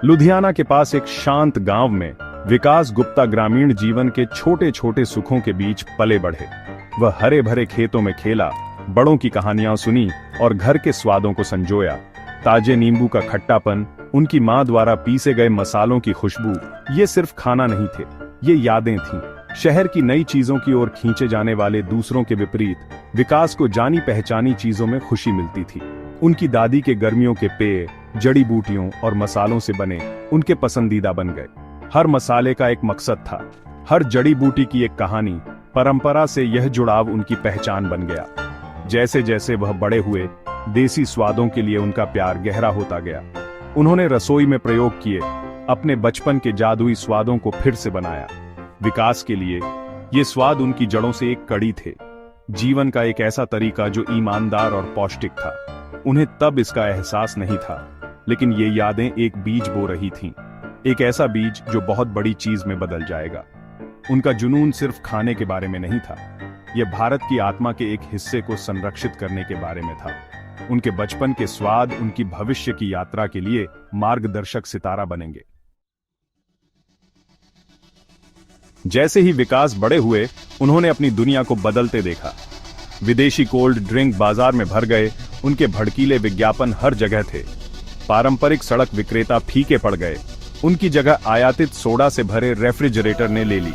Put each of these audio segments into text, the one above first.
लुधियाना के पास एक शांत गांव में विकास गुप्ता ग्रामीण जीवन के छोटे छोटे सुखों के बीच पले बढ़े। वह हरे भरे खेतों में खेला, बड़ों की कहानियां सुनी और घर के स्वादों को संजोया। ताजे नींबू का खट्टापन, उनकी मां द्वारा पीसे गए मसालों की खुशबू, ये सिर्फ खाना नहीं थे, ये यादें थीं। शहर की नई चीजों की ओर खींचे जाने वाले दूसरों के विपरीत विकास को जानी पहचानी चीजों में खुशी मिलती थी। उनकी दादी के गर्मियों के पेय जड़ी बूटियों और मसालों से बने उनके पसंदीदा बन गए। हर मसाले का एक मकसद था, हर जड़ी बूटी की एक कहानी। परंपरा से यह जुड़ाव उनकी पहचान बन गया। जैसे जैसे वह बड़े हुए, देसी स्वादों के लिए उनका प्यार गहरा होता गया। उन्होंने रसोई में प्रयोग किए, अपने बचपन के जादुई स्वादों को फिर से बनाया। विकास के लिए ये स्वाद उनकी जड़ों से एक कड़ी थे, जीवन का एक ऐसा तरीका जो ईमानदार और पौष्टिक था। उन्हें तब इसका एहसास नहीं था, लेकिन ये यादें एक बीज बो रही थीं, एक ऐसा बीज जो बहुत बड़ी चीज में बदल जाएगा। उनका जुनून सिर्फ खाने के बारे में नहीं था, यह भारत की आत्मा के एक हिस्से को संरक्षित करने के बारे में था। उनके बचपन के स्वाद उनकी भविष्य की यात्रा के लिए मार्गदर्शक सितारा बनेंगे। जैसे ही विकास बड़े हुए, उन्होंने अपनी दुनिया को बदलते देखा। विदेशी कोल्ड ड्रिंक बाजार में भर गए, उनके भड़कीले विज्ञापन हर जगह थे। पारंपरिक सड़क विक्रेता फीके पड़ गए, उनकी जगह आयातित सोडा से भरे रेफ्रिजरेटर ने ले ली।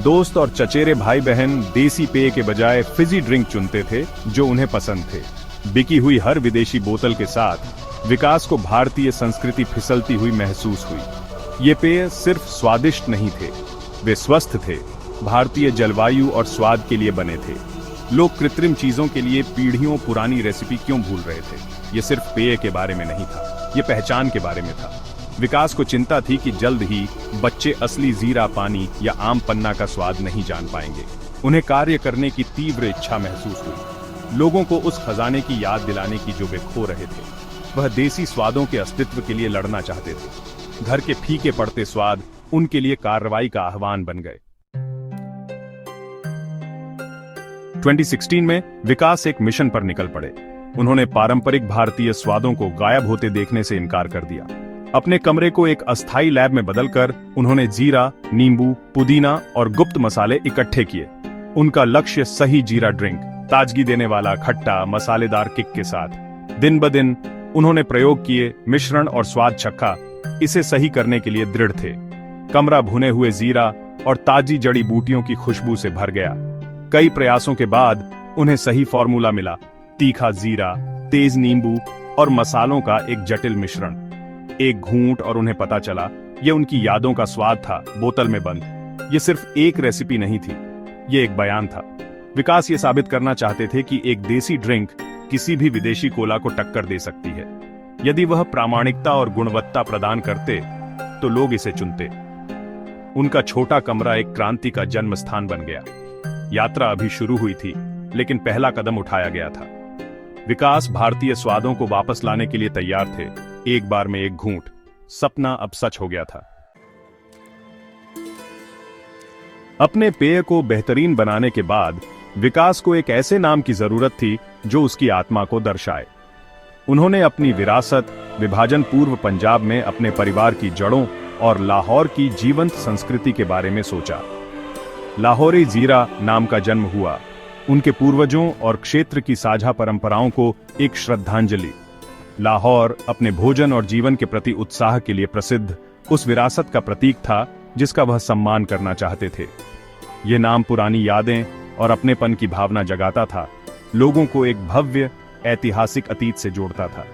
दोस्त और चचेरे भाई बहन देसी पेय के बजाय फिजी ड्रिंक चुनते थे जो उन्हें पसंद थे। बिकी हुई हर विदेशी बोतल के साथ विकास को भारतीय संस्कृति फिसलती हुई महसूस हुई। ये पेय सिर्फ स्वादिष्ट नहीं थे, वे स्वस्थ थे, भारतीय जलवायु और स्वाद के लिए बने थे। लोग कृत्रिम चीजों के लिए पीढ़ियों पुरानी रेसिपी क्यों भूल रहे थे? ये सिर्फ पेय के बारे में नहीं था, ये पहचान के बारे में था। विकास को चिंता थी कि जल्द ही बच्चे असली जीरा पानी या आम पन्ना का स्वाद नहीं जान पाएंगे। उन्हें कार्य करने की तीव्र इच्छा महसूस हुई, लोगों को उस खजाने की याद दिलाने की जो वे खो रहे थे। वह देसी स्वादों के अस्तित्व के लिए लड़ना चाहते थे। घर के फीके पड़ते स्वाद उनके लिए कार्रवाई का आह्वान बन गए। 2016 में विकास एक मिशन पर निकल पड़े। उन्होंने पारंपरिक भारतीय स्वादों को गायब होते देखने से इनकार कर दिया। अपने कमरे को एक अस्थायी लैब में बदलकर उन्होंने जीरा, नींबू, पुदीना और गुप्त मसाले इकट्ठे किए। उनका लक्ष्य सही जीरा ड्रिंक, ताजगी देने वाला खट्टा मसालेदार किक के साथ। दिन ब दिन उन्होंने प्रयोग किए, मिश्रण और स्वाद चखा, इसे सही करने के लिए दृढ़ थे। कमरा भुने हुए जीरा और ताजी जड़ी बूटियों की खुशबू से भर गया। कई प्रयासों के बाद उन्हें सही फॉर्मूला मिला, तीखा जीरा, तेज नींबू और मसालों का एक जटिल मिश्रण। एक घूंट और उन्हें पता चला यह उनकी यादों का स्वाद था, बोतल में बंद। ये सिर्फ एक रेसिपी नहीं थी, ये एक बयान था। विकास ये साबित करना चाहते थे कि एक देसी ड्रिंक किसी भी विदेशी कोला को टक्कर दे सकती है। यदि वह प्रामाणिकता और गुणवत्ता प्रदान करते तो लोग इसे चुनते। उनका छोटा कमरा एक क्रांति का जन्म स्थान बन गया। यात्रा अभी शुरू हुई थी, लेकिन पहला कदम उठाया गया था। विकास भारतीय स्वादों को वापस लाने के लिए तैयार थे। एक बार में एक घूंट, सपना अब सच हो गया था। अपने पेय को बेहतरीन बनाने के बाद विकास को एक ऐसे नाम की जरूरत थी जो उसकी आत्मा को दर्शाए। उन्होंने अपनी विरासत, विभाजन पूर्व पंजाब में अपने परिवार की जड़ों और लाहौर की जीवंत संस्कृति के बारे में सोचा। लाहौरी जीरा नाम का जन्म हुआ, उनके पूर्वजों और क्षेत्र की साझा परंपराओं को एक श्रद्धांजलि। लाहौर अपने भोजन और जीवन के प्रति उत्साह के लिए प्रसिद्ध उस विरासत का प्रतीक था जिसका वह सम्मान करना चाहते थे। ये नाम पुरानी यादें और अपनेपन की भावना जगाता था, लोगों को एक भव्य ऐतिहासिक अतीत से जोड़ता था।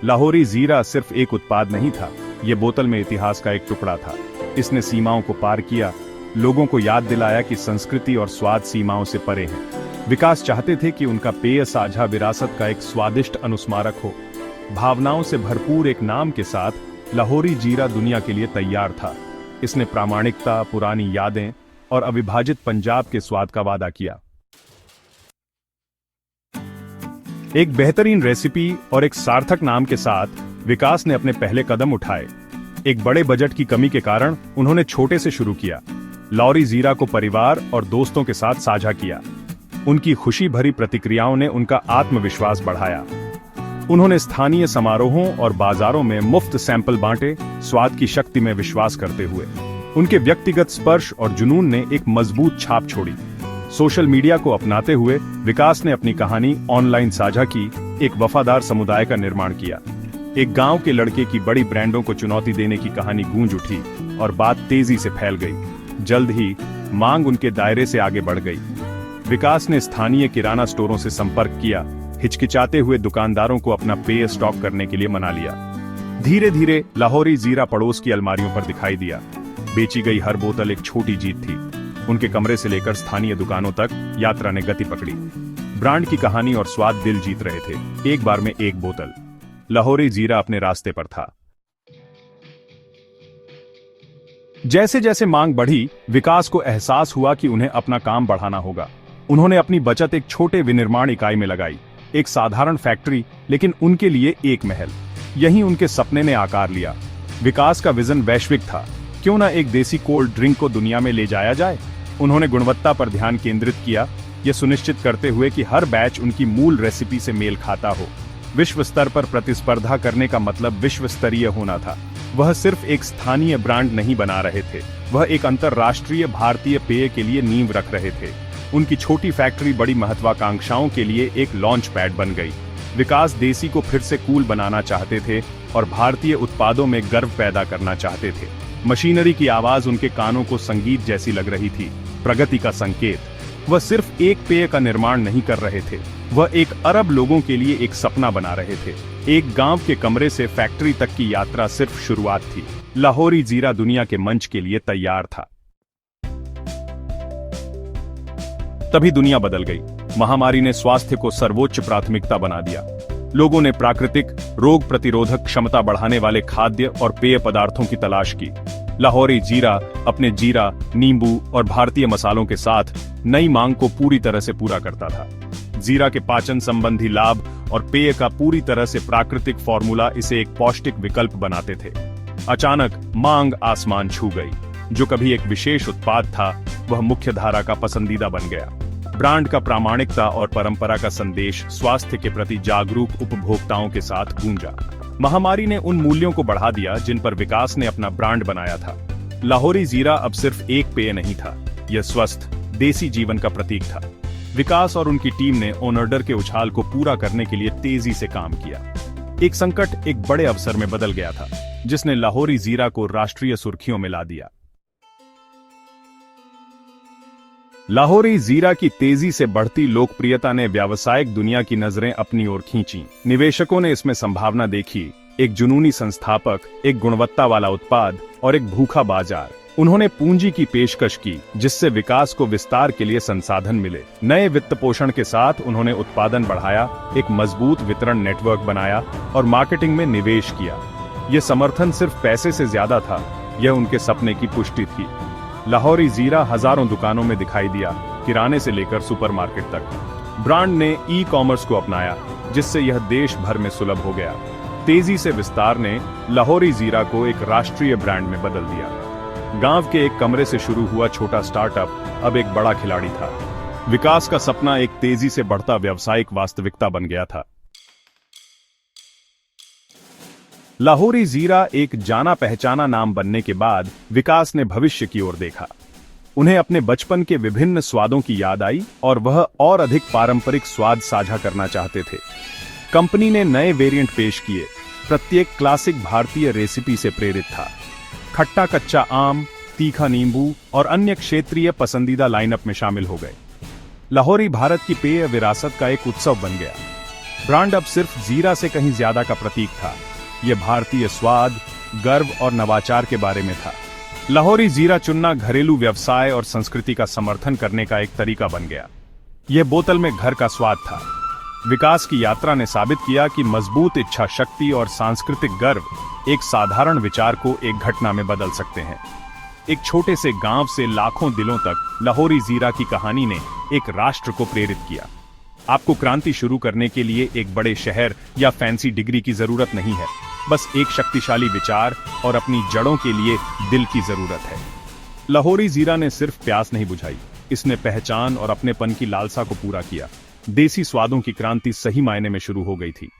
लाहौरी जीरा सिर्फ एक उत्पाद नहीं था, ये बोतल में इतिहास का एक टुकड़ा था। इसने सीमाओं को पार किया, लोगों को याद दिलाया कि संस्कृति और स्वाद सीमाओं से परे हैं। विकास चाहते थे कि उनका पेय साझा विरासत का एक स्वादिष्ट अनुस्मारक हो। भावनाओं से भरपूर एक नाम के साथ लाहौरी जीरा दुनिया के लिए तैयार था। इसने प्रामाणिकता, पुरानी यादें और अविभाजित पंजाब के स्वाद का वादा किया। एक बेहतरीन रेसिपी और एक सार्थक नाम के साथ विकास ने अपने पहले कदम उठाए। एक बड़े बजट की कमी के कारण उन्होंने छोटे से शुरू किया। लाहौरी जीरा को परिवार और दोस्तों के साथ साझा किया। उनकी खुशी भरी प्रतिक्रियाओं ने उनका आत्मविश्वास बढ़ाया। उन्होंने स्थानीय समारोहों और बाजारों में मुफ्त सैंपल बांटे, स्वाद की शक्ति में विश्वास करते हुए। उनके व्यक्तिगत स्पर्श और जुनून ने एक मजबूत छाप छोड़ी। सोशल मीडिया को अपनाते हुए विकास ने अपनी कहानी ऑनलाइन साझा की, एक वफादार समुदाय का निर्माण किया। एक गांव के लड़के की बड़ी ब्रांडों को चुनौती देने की कहानी गूंज उठी और बात तेजी से फैल गई। जल्द ही मांग उनके दायरे से आगे बढ़ गई। विकास ने स्थानीय किराना स्टोरों से संपर्क किया, हिचकिचाते हुए दुकानदारों को अपना पेय स्टॉक करने के लिए मना लिया। धीरे धीरे लाहौरी जीरा पड़ोस की अलमारियों पर दिखाई दिया। बेची गई हर बोतल एक छोटी जीत थी। उनके कमरे से लेकर स्थानीय दुकानों तक यात्रा ने गति पकड़ी। ब्रांड की कहानी और स्वाद दिल जीत रहे थे। एक बार में एक बोतल। लाहौरी जीरा अपने रास्ते पर था। जैसे जैसे मांग बढ़ी, विकास को एहसास हुआ कि उन्हें अपना काम बढ़ाना होगा। उन्होंने अपनी बचत एक छोटे विनिर्माण इकाई में लगाई। एक साधारण फैक्ट्री, लेकिन उनके लिए एक महल। यहीं उनके सपने ने आकार लिया। विकास का विजन वैश्विक था। क्यों ना एक देसी कोल्ड ड्रिंक को दुनिया में ले जाया जाए। उन्होंने गुणवत्ता पर ध्यान केंद्रित किया, यह सुनिश्चित करते हुए कि हर बैच उनकी मूल रेसिपी से मेल खाता हो। विश्व स्तर पर प्रतिस्पर्धा करने का मतलब विश्व स्तरीय होना था। वह सिर्फ एक स्थानीय ब्रांड नहीं बना रहे थे, वह एक अंतर्राष्ट्रीय भारतीय पेय के लिए नींव रख रहे थे। उनकी छोटी फैक्ट्री बड़ी महत्वाकांक्षाओं के लिए एक लॉन्च पैड बन गई। विकास देसी को फिर से कूल बनाना चाहते थे और भारतीय उत्पादों में गर्व पैदा करना चाहते थे। मशीनरी की आवाज उनके कानों को संगीत जैसी लग रही थी, प्रगति का संकेत। वह सिर्फ एक पेय का निर्माण नहीं कर रहे थे, वह एक अरब लोगों के लिए एक सपना बना रहे थे। एक गांव के कमरे से फैक्ट्री तक की यात्रा सिर्फ शुरुआत थी। लाहौरी जीरा दुनिया के मंच के लिए तैयार था। तभी दुनिया बदल गई। महामारी ने स्वास्थ्य को सर्वोच्च प्राथमिकता बना दिया। लोगों ने प्राकृतिक, रोग प्रतिरोधक क्षमता बढ़ाने वाले खाद्य और पेय पदार्थों की तलाश की। लाहौरी जीरा अपने जीरा, नींबू और भारतीय मसालों के साथ नई मांग को पूरी तरह से पूरा करता था। जीरा के पाचन संबंधी लाभ और पेय का पूरी तरह से प्राकृतिक फॉर्मूला इसे एक पौष्टिक विकल्प बनाते थे। अचानक मांग आसमान छू गई। जो कभी एक विशेष उत्पाद था, वह मुख्यधारा का पसंदीदा बन गया। ब्रांड का प्रामाणिकता और परंपरा का संदेश स्वास्थ्य के प्रति जागरूक उपभोक्ताओं के साथ गूंजा। महामारी ने उन मूल्यों को बढ़ा दिया जिन पर विकास ने अपना ब्रांड बनाया था। लाहौरी जीरा अब सिर्फ एक पेय नहीं था, यह स्वस्थ, देसी जीवन का प्रतीक था। विकास और उनकी टीम ने ऑर्डर के उछाल को पूरा करने के लिए तेजी से काम किया। एक संकट एक बड़े अवसर में बदल गया था, जिसने लाहौरी जीरा को राष्ट्रीय सुर्खियों में ला दिया। लाहौरी जीरा की तेजी से बढ़ती लोकप्रियता ने व्यावसायिक दुनिया की नजरें अपनी ओर खींची। निवेशकों ने इसमें संभावना देखी, एक जुनूनी संस्थापक, एक गुणवत्ता वाला उत्पाद और एक भूखा बाजार। उन्होंने पूंजी की पेशकश की, जिससे विकास को विस्तार के लिए संसाधन मिले। नए वित्त पोषण के साथ उन्होंने उत्पादन बढ़ाया, एक मजबूत वितरण नेटवर्क बनाया और मार्केटिंग में निवेश किया। यह समर्थन सिर्फ पैसे से ज्यादा था, यह उनके सपने की पुष्टि थी। लाहौरी जीरा हजारों दुकानों में दिखाई दिया, किराने से लेकर सुपरमार्केट तक। ब्रांड ने ई कॉमर्स को अपनाया, जिससे यह देश भर में सुलभ हो गया। तेजी से विस्तार ने लाहौरी जीरा को एक राष्ट्रीय ब्रांड में बदल दिया। गांव के एक कमरे से शुरू हुआ छोटा स्टार्टअप अब एक बड़ा खिलाड़ी था। विकास का सपना एक तेजी से बढ़ता व्यावसायिक वास्तविकता बन गया था। लाहौरी जीरा एक जाना पहचाना नाम बनने के बाद विकास ने भविष्य की ओर देखा। उन्हें अपने बचपन के विभिन्न स्वादों की याद आई और वह और अधिक पारंपरिक स्वाद साझा करना चाहते थे। कंपनी ने नए वेरिएंट पेश किए, प्रत्येक क्लासिक भारतीय रेसिपी से प्रेरित था। खट्टा कच्चा आम, तीखा नींबू और अन्य क्षेत्रीय पसंदीदा लाइनअप में शामिल हो गए। लाहौरी भारत की पेय विरासत का एक उत्सव बन गया। ब्रांड अब सिर्फ जीरा से कहीं ज्यादा का प्रतीक था। यह भारतीय स्वाद, गर्व और नवाचार के बारे में था। लाहौरी जीरा चुनना घरेलू व्यवसाय और संस्कृति का समर्थन करने का एक तरीका बन गया। यह बोतल में घर का स्वाद था। विकास की यात्रा ने साबित किया कि मजबूत इच्छा शक्ति और सांस्कृतिक गर्व एक साधारण विचार को एक घटना में बदल सकते हैं। एक छोटे से गांव से लाखों दिलों तक लाहौरी जीरा की कहानी ने एक राष्ट्र को प्रेरित किया। आपको क्रांति शुरू करने के लिए एक बड़े शहर या फैंसी डिग्री की जरूरत नहीं है, बस एक शक्तिशाली विचार और अपनी जड़ों के लिए दिल की जरूरत है। लाहौरी जीरा ने सिर्फ प्यास नहीं बुझाई, इसने पहचान और अपनेपन की लालसा को पूरा किया। देसी स्वादों की क्रांति सही मायने में शुरू हो गई थी।